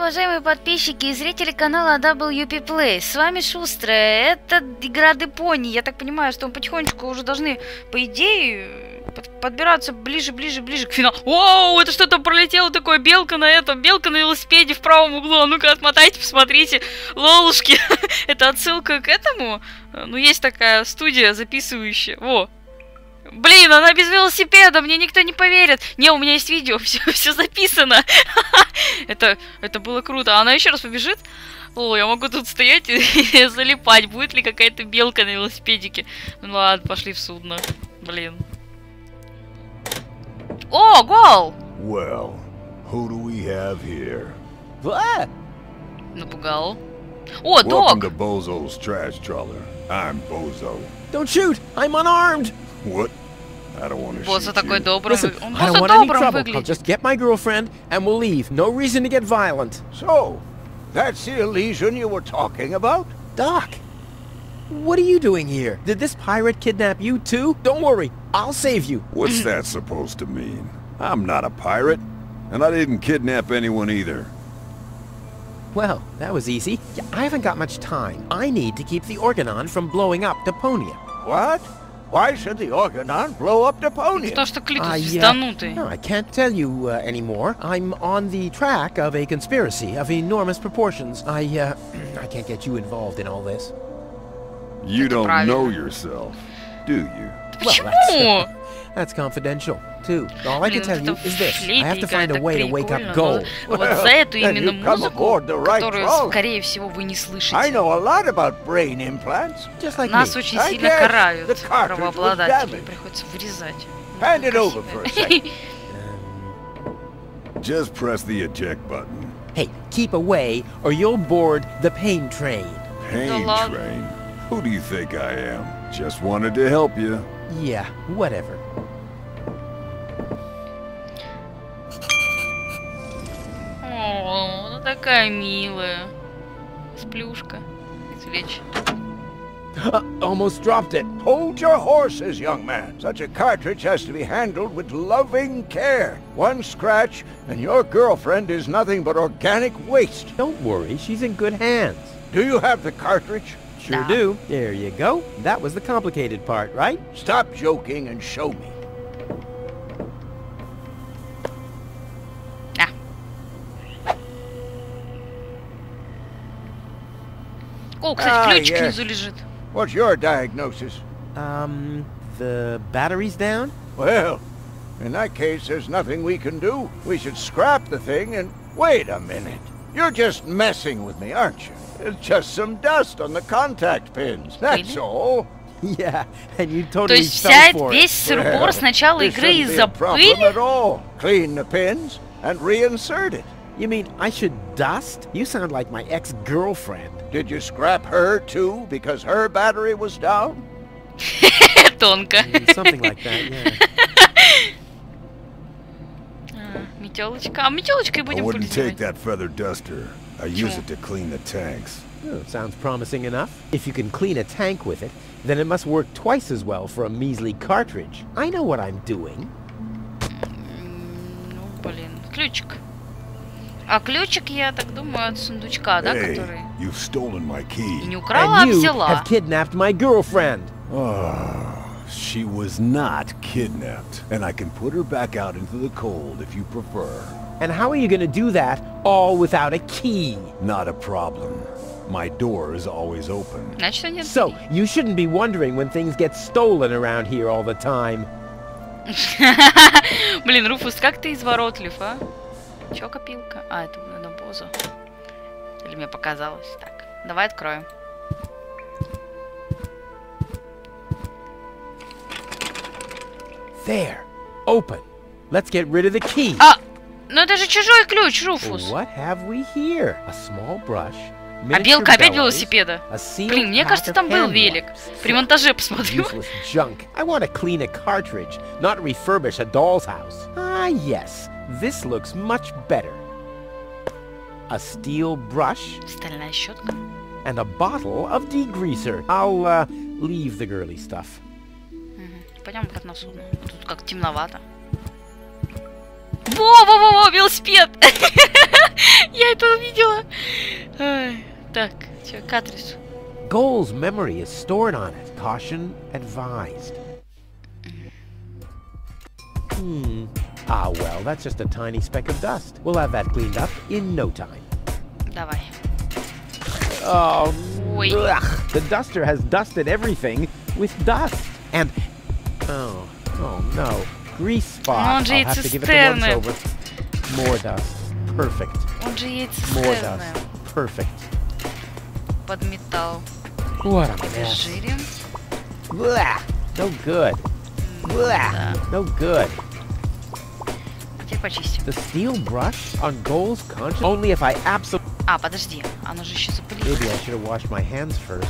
уважаемые подписчики и зрители канала WP Play. С вами Шустрая. Это игра Deponia. Я так понимаю, что мы потихонечку уже должны, по идее, подбираться ближе к финалу. Вау, это что-то пролетело такое, белка на велосипеде в правом углу. Ну-ка, отмотайте, посмотрите. Лолушки. Это отсылка к этому. Ну, есть такая студия записывающая. Во. Блин, она без велосипеда, мне никто не поверит. Не, у меня есть видео, все записано. Это было круто. Она еще раз побежит. О, я могу тут стоять и залипать. Будет ли какая-то белка на велосипедике? Ну ладно, пошли в судно. Блин. О, Гоал! Well, who do we have here? What? Напугал. О, Дог! Welcome to Bozo's trash trawler. I'm Bozo. Don't shoot! I'm unarmed! What? I don't want to Бозо shoot такой you. добрый. Listen, Он I don't просто want any добрым trouble. I'll выглядит. just get my girlfriend and we'll leave. No reason to get violent. So, that's the illusion you were talking about? Doc, what are you doing here? Did this pirate kidnap you too? Don't worry, I'll save you. What's that supposed to mean? I'm not a pirate, and I didn't kidnap anyone either. Well, that was easy. Yeah, I haven't got much time. I need to keep the Organon from blowing up Deponia. What? Why should the Organon blow up Deponia? Потому что клик звезданутый. No, I can't tell you anymore. I'm on the track of a conspiracy of enormous proportions. I can't get you involved in all this. You Это don't правильно. know yourself, do you? Почему? That's confidential, too. All I can Блин, tell you вот is this. флейта I have to играет find a так way to wake up прикольно, Goal. но вот за эту then именно you've come музыку, aboard the right которую, road. скорее всего, вы не I слышите. know a lot about brain implants. Just like Нас me. очень I сильно guess карают the cartridge was правообладатели. damaged. Приходится вырезать. Hand it over for a second. Just press the eject button. Hey, keep away or you'll board the pain train. Pain ладно. train? Who do you think I am? Just wanted to help you. Yeah, whatever. О, ну такая милая. Сплюшка. Свеч. Almost dropped it. Hold your horses, young man. Such a cartridge has to be handled with loving care. One scratch, and your girlfriend is nothing but organic waste. Don't worry, she's in good hands. Do you have the cartridge? Sure Nah. do. There you go. That was the complicated part, right? Stop joking and show me. О, кстати, ключик yes. внизу лежит. What's your diagnosis? The battery's down? Well, in that case, there's nothing we can do. We should scrap the thing and... Wait a minute. You're just messing with me, aren't you? It's just some dust on the contact pins. That's Really? all. Yeah, and you То totally есть fell вся for весь it. сырбор с начала This игры shouldn't be из-за a problem пыли? at all. Clean the pins and reinsert it. You mean I should dust? You sound like my ex-girlfriend. Did you scrap her too because her battery was down? Тонко. Something like that, yeah. Метелочка. А метелочкой I будем wouldn't take пользоваться. that feather duster. I use it to clean the tanks. Oh, sounds promising enough. If you can clean a tank with it, then it must work twice as well for a measly cartridge. I know what I'm doing. Ну, блин. Ключик. А ключик, я так думаю, от сундучка, да, Hey, который... you've stolen my И key. не украла, а And you взяла. have kidnapped my girlfriend. Oh, she was not kidnapped, and I can put her back out into the cold if you prefer. And how are you going to do that all without a key? Not a problem. My door is always open. Значит, нет. So, you shouldn't be wondering when things get stolen around here all the time. Блин, Руфус, как ты изворотлив, а? Чё, копилка? А, это на Бозу. Или мне показалось? Так, давай откроем. There. Open. Let's get rid of the key. А, ну это же чужой ключ, Руфус. What have we here? A small brush. А белка опять велосипеда. Блин, мне кажется, там был велик. При монтаже посмотрю. Useless junk. I want to clean a cartridge, not refurbish a doll's house. Ah, yes. This looks much better. A steel brush Стальная щетка. and a bottle of degreaser. I'll leave the girly stuff. Пойдем обратно в судно. Тут как темновато. Во-во-во, велосипед! Я это увидела. Так, что, к адресу. Goal's memory is stored on it. Caution advised. Ah, well, that's just a tiny speck of dust. We'll have that cleaned up in no time. Давай. Oh, Ой. ugh, the duster has dusted everything with dust. And, oh no, grease spot. Но он же I'll едет have to give it the цистерны. once over. More dust. Perfect. Он же едет More цистерны. dust. Perfect. Подметал. What a mess. Жирим. Blah, no good. Blah, Да. no good. Теперь почистим. The steel brush on Goal's conscience? Only if I absolutely... А, подожди. Оно же еще запылилось. Maybe I should have washed my hands first.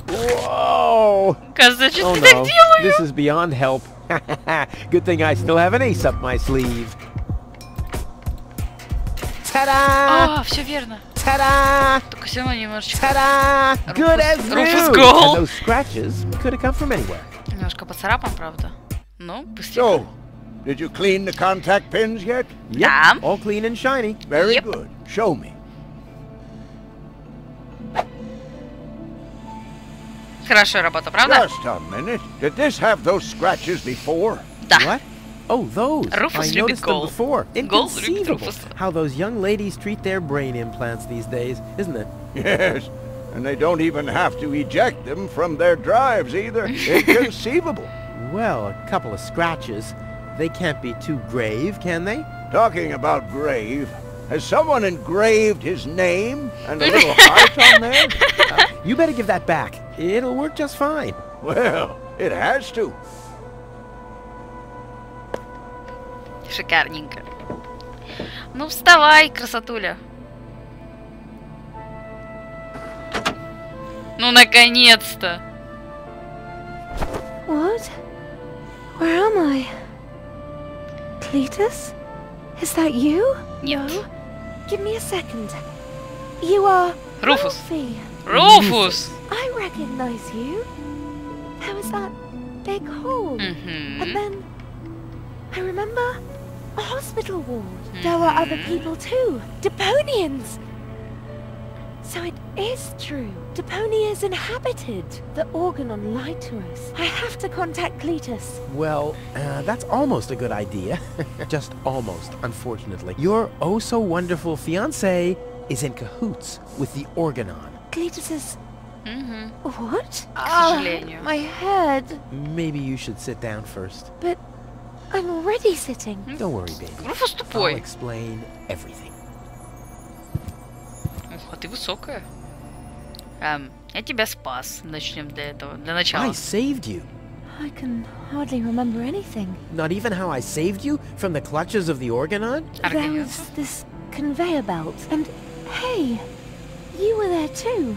Whoa! Кажется, что Oh ты так no, делаю. this is beyond help. Good thing I still have an ace up my sleeve. Ta-da! А, все верно. Ta-da! Только все равно немножечко. Ta-da! Good as Rufus new! Goal. And those scratches could have come from anywhere. Немножко поцарапан, правда. Ну, быстрее. So, did you clean the contact pins yet? Yep, Да. all clean and shiny. Very Yep. good. Show me. Хорошая работа, правда? Just a minute. Did this have those scratches before? Да. What? Oh, those. Rufus I любит noticed them Goal. before. Goal любит Inconceivable. Руфуса. How those young ladies treat their brain implants these days, isn't it? Yes. And they don't even have to eject them from their drives either. Inconceivable. Well, a couple of scratches. They can't be too grave, can they? Talking about grave, has someone engraved his name and a little heart on there? You better give that back. It'll work just fine. Well, it has to. Шикарненько. Ну, вставай, красотуля. Ну, наконец-то. What? Where am I? Cletus? Is that you? Нет. No. Give me a second. You are... Руфус. Ralphie. Руфус. I recognize you. There was that big hole. And then... I remember a hospital ward. There were other people too. Deponians! So it is true. Deponia is inhabited. The Organon lied to us. I have to contact Cletus. Well, that's almost a good idea. Just almost, unfortunately. Your oh-so-wonderful fiancé is in cahoots with the Organon. Cletus is... What? сожалению. My head. Maybe you should sit down first. But I'm already sitting. Don't worry, baby. Руфус I'll тупой. explain everything. Ух, а ты высокая. Я тебя спас. Начнем для этого, для начала. I saved you. I can hardly remember anything. Not even how I saved you from the clutches of the Organon? There was this conveyor belt, and hey, you were there too.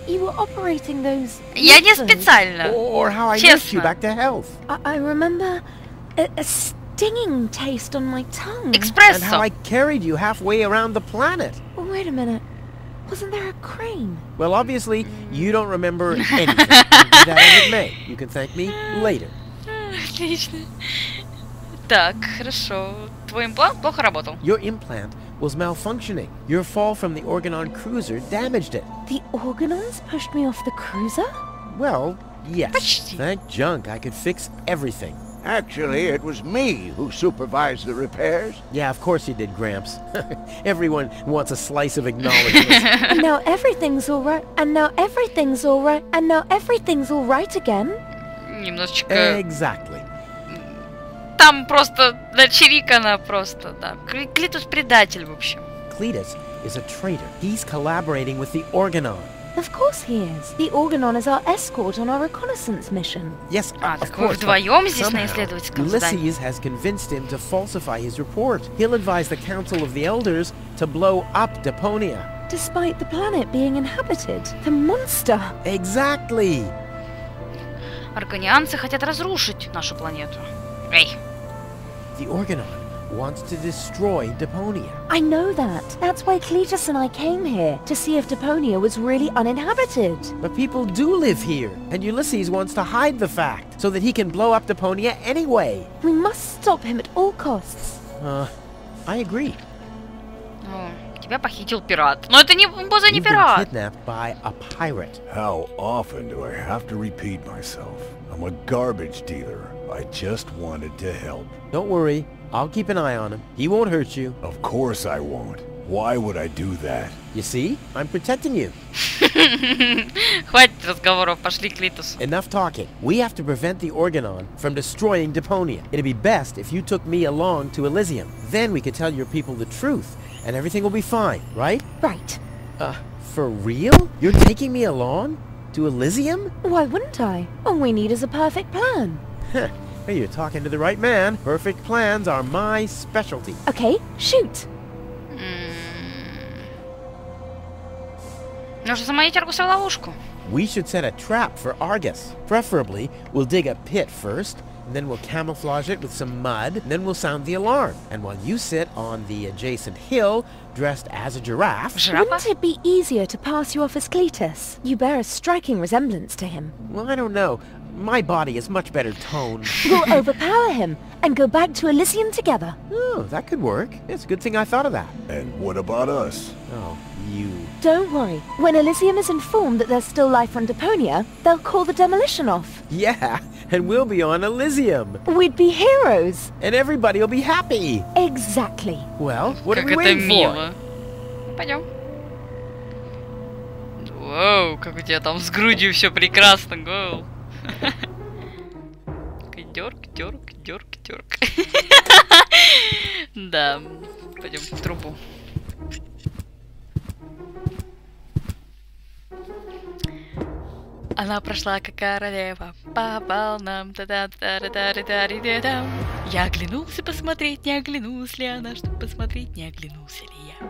You were operating those. Я не levers. специально. Or how I nursed you Честно. back to health? I remember a stinging taste on my tongue. And Экспрессо. how I carried you halfway around the planet? Wait a minute. Wasn't there a crane? Well, obviously, you don't remember anything. Be that as it may. You can thank me later. Отлично. Так, хорошо. Твой имплант плохо работал. Your implant was malfunctioning. Your fall from the Organon cruiser damaged it. The Organons pushed me off the cruiser? Well, yes. Почти. Thank junk I could fix everything. Actually, it was me who supervised the repairs. Yeah, of course you did, Gramps. Everyone wants a slice of acknowledgement. And now everything's alright. And now everything's alright. And now everything's alright again. Немножечко... Exactly. Там просто начерикано просто, да. Клитус предатель, в общем. Cletus is a traitor. He's collaborating with the Organon. Of course he is. The Organon is our escort on our reconnaissance mission. Yes, А, of так вы course. вдвоем здесь Somehow, на исследовательском задании. Ulysses has convinced him to falsify his report. He'll advise the Council of the Elders to blow up Deponia. Despite the planet being inhabited. The monster. Exactly. Органианцы хотят разрушить нашу планету. Эй. The Organon wants to destroy Deponia. I know that. That's why Cletus and I came here, to see if Deponia was really uninhabited. But people do live here, and Ulysses wants to hide the fact so that he can blow up Deponia anyway. We must stop him at all costs. I agree. Тебя похитил пират. Но это не Боза, не пират. Kidnapped by a pirate. How often do I have to repeat myself? I'm a garbage dealer. I just wanted to help. Don't worry, I'll keep an eye on him. He won't hurt you. Of course I won't. Why would I do that? You see? I'm protecting you. Хватит разговоров, пошли к Литусу. Enough talking. We have to prevent the Organon from destroying Deponia. It'd be best if you took me along to Elysium. Then we could tell your people the truth, and everything will be fine, right? Right. For real? You're taking me along? To Elysium? Why wouldn't I? All we need is a perfect plan. Well, you're talking to the right man. Perfect plans are my specialty. Okay, shoot. Нужно заманить Аргуса в ловушку. We should set a trap for Argus. Preferably, we'll dig a pit first, and then we'll camouflage it with some mud, and then we'll sound the alarm. And while you sit on the adjacent hill, dressed as a giraffe... Wouldn't it be easier to pass you off as Cletus? You bear a striking resemblance to him. Well, I don't know. My body is much better toned. We'll overpower him and go back to Elysium together. Oh, that could work. It's a good thing I thought of that. And what about us? Oh, you... Don't worry. When Elysium is informed that there's still life on Deponia, they'll call the demolition off. Yeah, and we'll be on Elysium. We'd be heroes. And everybody will be happy. Exactly. Well, what are Как we это waiting мило. for? Пойдем. Воу, как у тебя там с грудью все прекрасно, Гоал. Дёрк. Да, пойдем в трубу. Она прошла как королева по волнам. Я оглянулся посмотреть, не оглянулась ли она, чтобы посмотреть, не оглянулся ли я.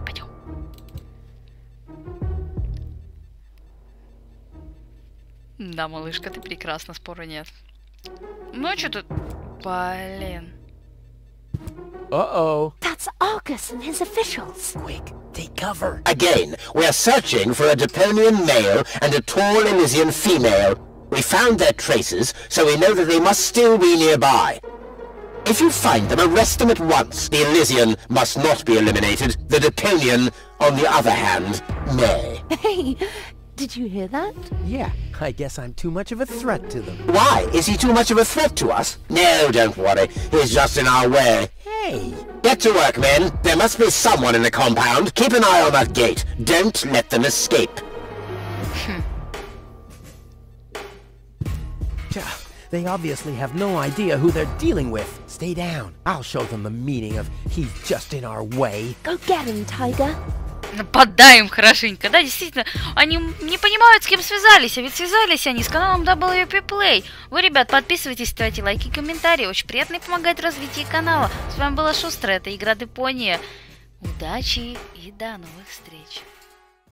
Пойдем. Да, малышка, ты прекрасна, спора нет. Ну а что тут? Блин. Uh-oh. That's Argus and his officials. Quick, take cover. Again, we are searching for a Deponian male and a tall Elysian female. We found their traces, so we know that they must still be nearby. If you find them, arrest them at once. The Elysian must not be eliminated. The Deponian, on the other hand, may. Hey, did you hear that? Yeah, I guess I'm too much of a threat to them. Why? Is he too much of a threat to us? No, don't worry. He's just in our way. Hey! Get to work, men. There must be someone in the compound. Keep an eye on that gate. Don't let them escape. They obviously have no idea who they're dealing with. Stay down. I'll show them the meaning of he's just in our way. Go get him, Tiger. Нападай им хорошенько. Да, действительно, они не понимают, с кем связались. А ведь связались они с каналом WP Play. Вы, ребят, подписывайтесь, ставьте лайки и комментарии. Очень приятно и помогает развитию канала. С вами была Шустрая, это игра Депония. Удачи и до новых встреч.